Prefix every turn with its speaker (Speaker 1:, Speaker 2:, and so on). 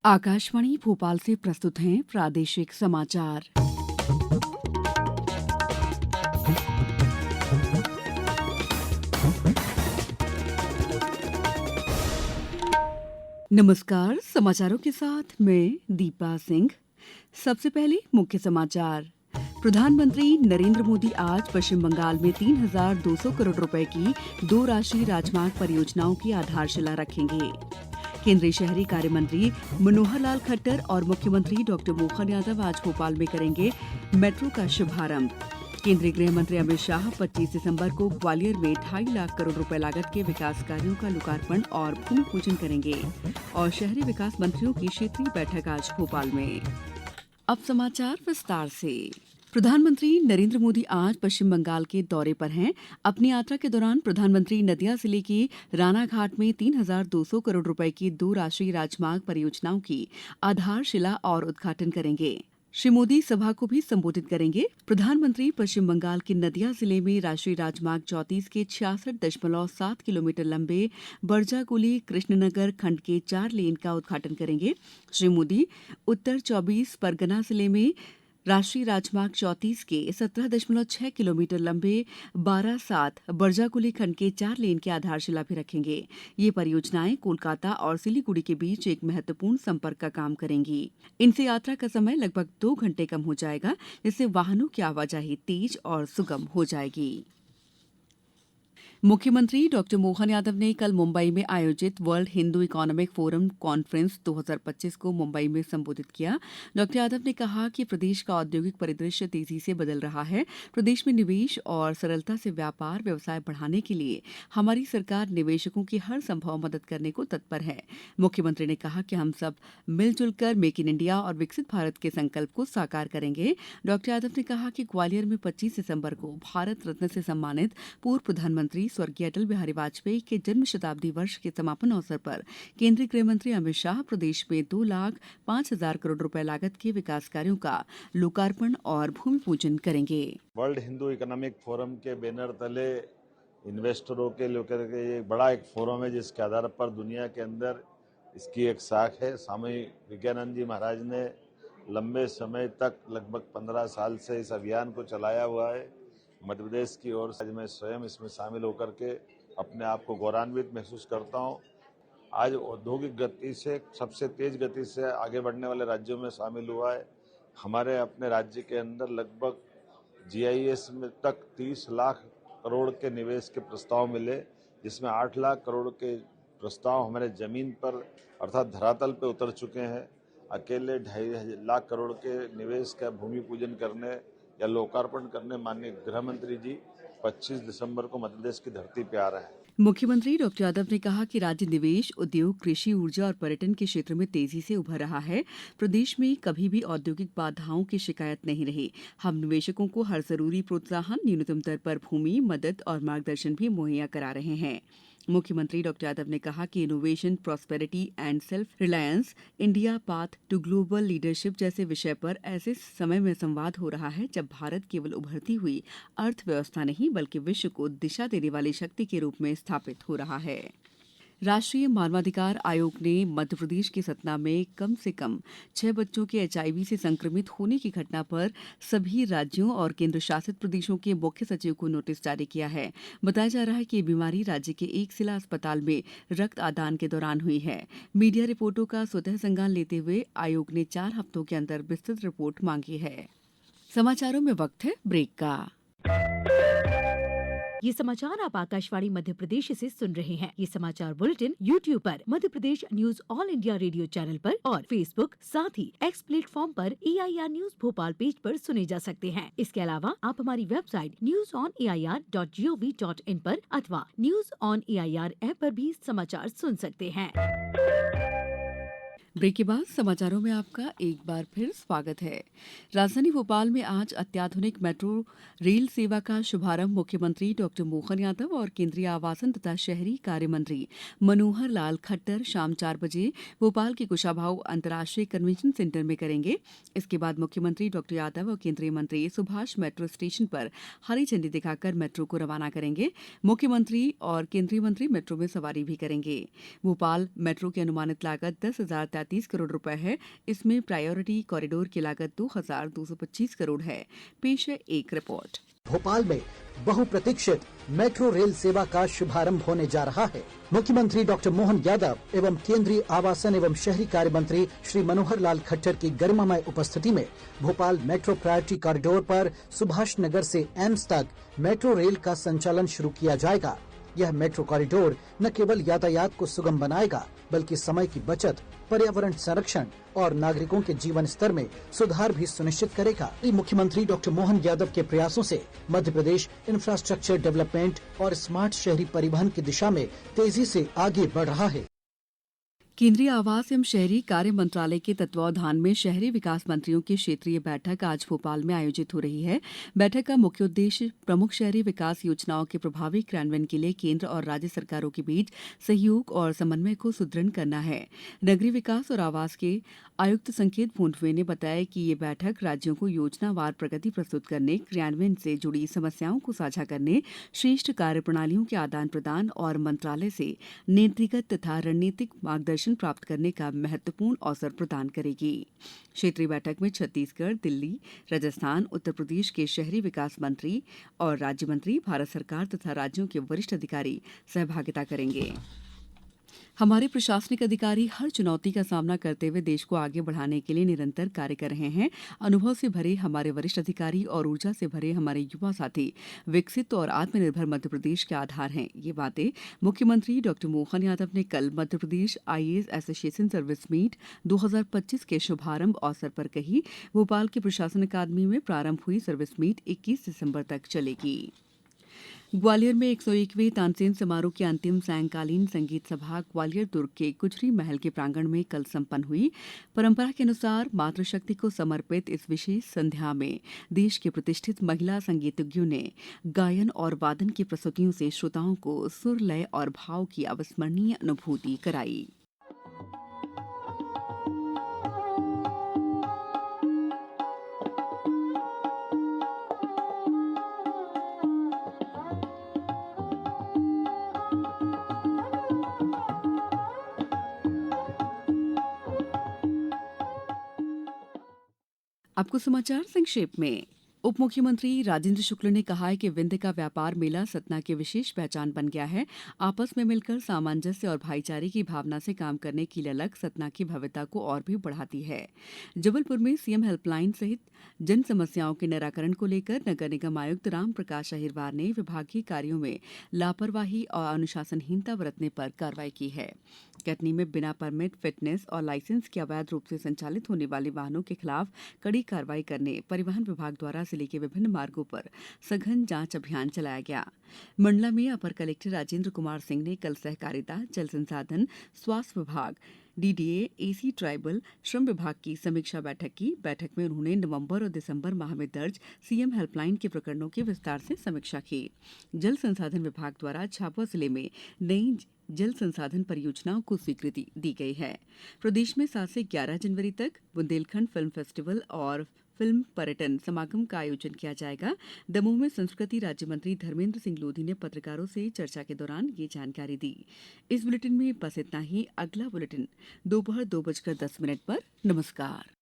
Speaker 1: आकाशवाणी भोपाल से प्रस्तुत हैं प्रादेशिक समाचार। नमस्कार, समाचारों के साथ मैं दीपा सिंह। सबसे पहले मुख्य समाचार। प्रधानमंत्री नरेंद्र मोदी आज पश्चिम बंगाल में 3,200 करोड़ रुपए की 2 राष्ट्रीय राजमार्ग परियोजनाओं की आधारशिला रखेंगे। केंद्रीय शहरी कार्य मंत्री मनोहर लाल खट्टर और मुख्यमंत्री डॉक्टर मोहन यादव आज भोपाल में करेंगे मेट्रो का शुभारंभ। केंद्रीय गृह मंत्री अमित शाह 25 दिसंबर को ग्वालियर में 2.5 लाख करोड़ रुपए लागत के विकास कार्यों का लोकार्पण और भूमि पूजन करेंगे। और शहरी विकास मंत्रियों की क्षेत्रीय बैठक आज भोपाल में। अब समाचार विस्तार से। प्रधानमंत्री नरेंद्र मोदी आज पश्चिम बंगाल के दौरे पर हैं। अपनी यात्रा के दौरान प्रधानमंत्री नदिया जिले के रानाघाट में 3,200 करोड़ रुपए की 2 राष्ट्रीय राजमार्ग परियोजनाओं की आधारशिला और उद्घाटन करेंगे। श्री मोदी सभा को भी संबोधित करेंगे। प्रधानमंत्री पश्चिम बंगाल के नदिया जिले में राष्ट्रीय राजमार्ग 34 के 66.7 किलोमीटर लंबे बरजाकुली कृष्णनगर खंड के 4 लेन का उद्घाटन करेंगे। श्री मोदी उत्तर 24 परगना जिले में राष्ट्रीय राजमार्ग 34 के 17.6 किलोमीटर लंबे 12/7 बरजाकुली खंड के 4 लेन की आधारशिला भी रखेंगे। ये परियोजनाएं कोलकाता और सिलीगुड़ी के बीच एक महत्वपूर्ण संपर्क का काम करेंगी। इनसे यात्रा का समय लगभग 2 घंटे कम हो जाएगा, जिससे वाहनों की आवाजाही तेज और सुगम हो जाएगी। मुख्यमंत्री डॉक्टर मोहन यादव ने कल मुंबई में आयोजित world Hindu economic forum conference 2025 को मुंबई में संबोधित किया। डॉक्टर यादव ने कहा कि प्रदेश का औद्योगिक परिदृश्य तेजी से बदल रहा है। प्रदेश में निवेश और सरलता से व्यापार व्यवसाय बढ़ाने के लिए हमारी सरकार निवेशकों की हर संभव मदद करने को तत्पर है। मुख्यमंत्री ने कहा कि हम सब मिलजुल कर मेक इन इंडिया और विकसित भारत के संकल्प को साकार करेंगे। डॉक्टर यादव ने कहा कि ग्वालियर में 25 दिसंबर को भारत रत्न से सम्मानित पूर्व प्रधानमंत्री स्वर्गीय अटल बिहारी वाजपेयी के जन्म शताब्दी वर्ष के समापन अवसर पर केंद्रीय गृह मंत्री अमित शाह प्रदेश में 2,05,000 करोड़ रुपए लागत के विकास कार्यों का लोकार्पण और भूमि पूजन करेंगे।
Speaker 2: वर्ल्ड हिंदू इकोनॉमिक फोरम के बैनर तले इन्वेस्टरों के लेकर के ये बड़ा एक फोरम है, जिसके आधार पर दुनिया के अंदर इसकी एक शाख है। स्वामी विज्ञानंद जी महाराज ने लंबे समय तक लगभग 15 साल से इस अभियान को चलाया हुआ है। मध्य प्रदेश की ओर से मैं स्वयं इसमें शामिल होकर के अपने आप को गौरवान्वित महसूस करता हूं। आज औद्योगिक गति से सबसे तेज गति से आगे बढ़ने वाले राज्यों में शामिल हुआ है। हमारे अपने राज्य के अंदर लगभग जीआईएस में तक 30 लाख करोड़ के निवेश के प्रस्ताव मिले, जिसमें 8 लाख करोड़ के प्रस्ताव हमारे जमीन पर अर्थात धरातल पे उतर चुके हैं। अकेले 2.5 लाख करोड़ के निवेश का भूमि पूजन करने या लोकार्पण करने माननीय गृह मंत्री जी 25 दिसंबर को मध्य प्रदेश की धरती पे आ रहे हैं।
Speaker 1: मुख्यमंत्री डॉक्टर यादव ने कहा कि राज्य निवेश, उद्योग, कृषि, ऊर्जा और पर्यटन के क्षेत्र में तेजी से उभर रहा है। प्रदेश में कभी भी औद्योगिक बाधाओं की शिकायत नहीं रही। हम निवेशकों को हर जरूरी प्रोत्साहन, न्यूनतम दर पर भूमि, मदद और मार्गदर्शन भी मुहैया करा रहे हैं। मुख्यमंत्री डॉक्टर यादव ने कहा कि innovation, prosperity and self reliance, India path to global leadership जैसे विषय पर ऐसे समय में संवाद हो रहा है जब भारत केवल उभरती हुई अर्थव्यवस्था नहीं बल्कि विश्व को दिशा देने वाली शक्ति के रूप में स्थापित हो रहा है। राष्ट्रीय मानवाधिकार आयोग ने मध्य प्रदेश के सतना में कम से कम 6 बच्चों के एचआईवी से संक्रमित होने की घटना पर सभी राज्यों और केंद्र शासित प्रदेशों के मुख्य सचिव को नोटिस जारी किया है। बताया जा रहा है कि ये बीमारी राज्य के एक जिला अस्पताल में रक्त आदान के दौरान हुई है। मीडिया रिपोर्टों का स्वतः संज्ञान लेते हुए आयोग ने 4 हफ्तों के अंदर विस्तृत रिपोर्ट मांगी है। समाचारों में वक्त है ब्रेक का।
Speaker 3: ये समाचार आप आकाशवाणी मध्य प्रदेश से सुन रहे हैं। ये समाचार बुलेटिन YouTube पर Madhya Pradesh news All India Radio channel पर और फेसबुक साथ ही एक्स प्लेटफॉर्म पर AIR न्यूज भोपाल पेज पर सुने जा सकते हैं। इसके अलावा आप हमारी वेबसाइट newsonair.gov.in पर अथवा न्यूज ऑन AIR ऐप पर भी समाचार सुन सकते हैं।
Speaker 1: ब्रेक के बाद समाचारों में आपका एक बार फिर स्वागत है। राजधानी भोपाल में आज अत्याधुनिक मेट्रो रेल सेवा का शुभारंभ मुख्यमंत्री डॉक्टर मोहन यादव और केंद्रीय आवासन तथा शहरी कार्य मंत्री मनोहर लाल खट्टर शाम 4 बजे भोपाल के कुशाभाऊ अंतर्राष्ट्रीय कन्वेंशन सेंटर में करेंगे। इसके बाद मुख्यमंत्री डॉक्टर यादव और केंद्रीय मंत्री सुभाष मेट्रो स्टेशन पर हरी झंडी दिखाकर मेट्रो को रवाना करेंगे। मुख्यमंत्री और केंद्रीय मंत्री मेट्रो में सवारी भी करेंगे। भोपाल मेट्रो की अनुमानित लागत 10,033 2,135 करोड़ रुपए है। इसमें प्रायोरिटी कॉरिडोर की लागत 2,225 करोड़ है। पेश है एक रिपोर्ट।
Speaker 4: भोपाल में बहुप्रतीक्षित मेट्रो रेल सेवा का शुभारंभ होने जा रहा है। मुख्यमंत्री डॉक्टर मोहन यादव एवं केंद्रीय आवासन एवं शहरी कार्य मंत्री श्री मनोहर लाल खट्टर की गरिमामय उपस्थिति में भोपाल मेट्रो प्रायोरिटी कॉरिडोर पर सुभाष नगर से एम्स तक मेट्रो रेल का संचालन शुरू किया जाएगा। यह मेट्रो कॉरिडोर न केवल यातायात को सुगम बनाएगा बल्कि समय की बचत, पर्यावरण संरक्षण और नागरिकों के जीवन स्तर में सुधार भी सुनिश्चित करेगा। मुख्यमंत्री डॉक्टर मोहन यादव के प्रयासों से मध्य प्रदेश इंफ्रास्ट्रक्चर डेवलपमेंट और स्मार्ट शहरी परिवहन की दिशा में तेजी से आगे बढ़ रहा है।
Speaker 1: केंद्रीय आवास एवं शहरी कार्य मंत्रालय के तत्वावधान में शहरी विकास मंत्रियों की क्षेत्रीय बैठक आज भोपाल में आयोजित हो रही है। बैठक का मुख्य उद्देश्य प्रमुख शहरी विकास योजनाओं के प्रभावी क्रियान्वयन के लिए केंद्र और राज्य सरकारों के बीच सहयोग और समन्वय को सुदृढ़ करना है। नगरीय विकास और आवास के आयुक्त संकेत भोंडवे ने बताया कि ये बैठक राज्यों को योजनावार प्रगति प्रस्तुत करने, क्रियान्वयन से जुड़ी समस्याओं को साझा करने, श्रेष्ठ कार्य प्रणालियों के आदान प्रदान और मंत्रालय से नीतिगत तथा रणनीतिक मार्गदर्शन प्राप्त करने का महत्वपूर्ण अवसर प्रदान करेगी। क्षेत्रीय बैठक में छत्तीसगढ़, दिल्ली, राजस्थान, उत्तर प्रदेश के शहरी विकास मंत्री और राज्य मंत्री, भारत सरकार तथा राज्यों के वरिष्ठ अधिकारी सहभागिता करेंगे। हमारे प्रशासनिक अधिकारी हर चुनौती का सामना करते हुए देश को आगे बढ़ाने के लिए निरंतर कार्य कर रहे हैं। अनुभव से भरे हमारे वरिष्ठ अधिकारी और ऊर्जा से भरे हमारे युवा साथी विकसित और आत्मनिर्भर मध्य प्रदेश के आधार हैं। ये बातें मुख्यमंत्री डॉक्टर मोहन यादव ने कल Madhya Pradesh IAS association service meet 2025 के शुभारंभ अवसर पर कही। भोपाल के प्रशासन अकादमी में प्रारंभ हुई सर्विस मीट 21 दिसंबर तक चलेगी। ग्वालियर में 101वें तानसेन समारोह की अंतिम सायंकालीन संगीत सभा ग्वालियर दुर्ग के गुजरी महल के प्रांगण में कल संपन्न हुई। परंपरा के अनुसार मातृशक्ति को समर्पित इस विशेष संध्या में देश के प्रतिष्ठित महिला संगीतज्ञों ने गायन और वादन की प्रस्तुतियों से श्रोताओं को सुर, लय और भाव की अविस्मरणीय अनुभूति कराई। आपको समाचार संक्षेप में। उप मुख्यमंत्री राजेंद्र शुक्ल ने कहा है कि विंध्य का व्यापार मेला सतना की विशेष पहचान बन गया है। आपस में मिलकर सामंजस्य और भाईचारे की भावना से काम करने की ललक सतना की भव्यता को और भी बढ़ाती है। जबलपुर में सीएम हेल्पलाइन सहित जन समस्याओं के निराकरण को लेकर नगर निगम आयुक्त राम प्रकाश अहिरवार ने विभागीय कार्यों में लापरवाही और अनुशासनहीनता बरतने पर कार्रवाई की है। कटनी में बिना परमिट, फिटनेस और लाइसेंस के अवैध रूप से संचालित होने वाले वाहनों के खिलाफ कड़ी कार्रवाई करने परिवहन विभाग द्वारा जिले के विभिन्न मार्गों पर सघन जांच अभियान चलाया गया। मंडला में अपर कलेक्टर राजेंद्र कुमार सिंह ने कल सहकारिता, जल संसाधन, स्वास्थ्य विभाग, डीडीए, एसी ट्राइबल, श्रम विभाग की समीक्षा बैठक की। बैठक में उन्होंने नवंबर और दिसंबर माह में दर्ज सीएम हेल्पलाइन के प्रकरणों की विस्तार से समीक्षा की। जल संसाधन विभाग द्वारा झाबुआ जिले में नई जल संसाधन परियोजनाओं को स्वीकृति दी गई है। प्रदेश में 7 से 11 जनवरी तक बुंदेलखंड फिल्म फेस्टिवल और फिल्म पर्यटन समागम का आयोजन किया जाएगा। दमोह में संस्कृति राज्य मंत्री धर्मेंद्र सिंह लोधी ने पत्रकारों से चर्चा के दौरान ये जानकारी दी। इस बुलेटिन में बस इतना ही। अगला बुलेटिन दोपहर 2:10 पर। नमस्कार।